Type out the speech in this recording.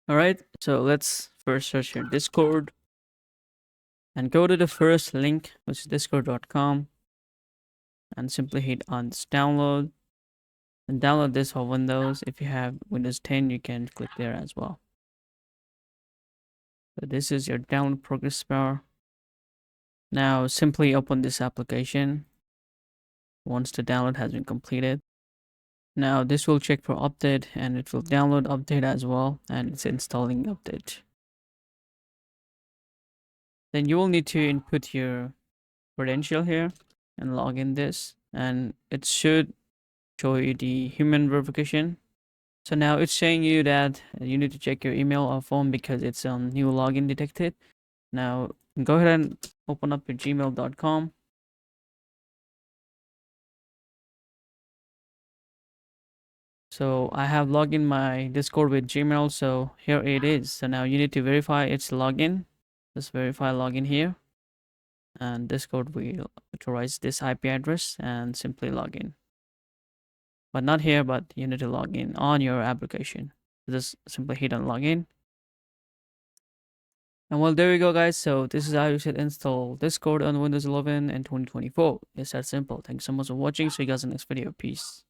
All right, so let's first search your Discord and go to the first link, which is discord.com, and simply hit on this download and download this for Windows. If you have Windows 10, you can click there as well. So this is your download progress bar. Now simply open this application once the download has been completed. Now this will check for update and it will download update as well, and it's installing update. Then you will need to input your credential here and log in this, and it should show you the human verification. So now it's saying you that you need to check your email or phone because it's new login detected. Now go ahead and open up your gmail.com. So I have logged in my Discord with Gmail, so here it is. So now you need to verify its login. Just verify login here, and Discord will authorize this IP address and simply log in. But not here, but you need to log in on your application. Just simply hit on login. And well, there you go, guys. So this is how you should install Discord on Windows 11 and 2024. It's that simple. Thanks so much for watching. See you guys in the next video. Peace.